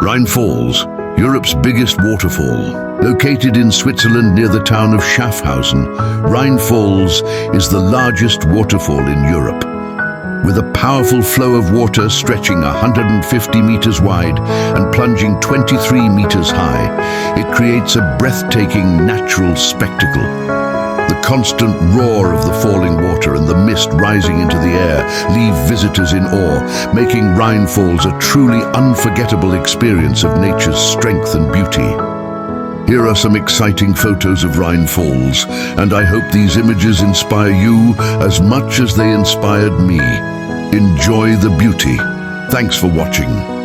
Rhine Falls, Europe's biggest waterfall. Located in Switzerland near the town of Schaffhausen, Rhine Falls is the largest waterfall in Europe. With a powerful flow of water stretching 150 meters wide and plunging 23 meters high, it creates a breathtaking natural spectacle. The constant roar of the falling water and the mist rising into the air leave visitors in awe, making Rhine Falls a truly unforgettable experience of nature's strength and beauty. Here are some exciting photos of Rhine Falls, and I hope these images inspire you as much as they inspired me. Enjoy the beauty. Thanks for watching.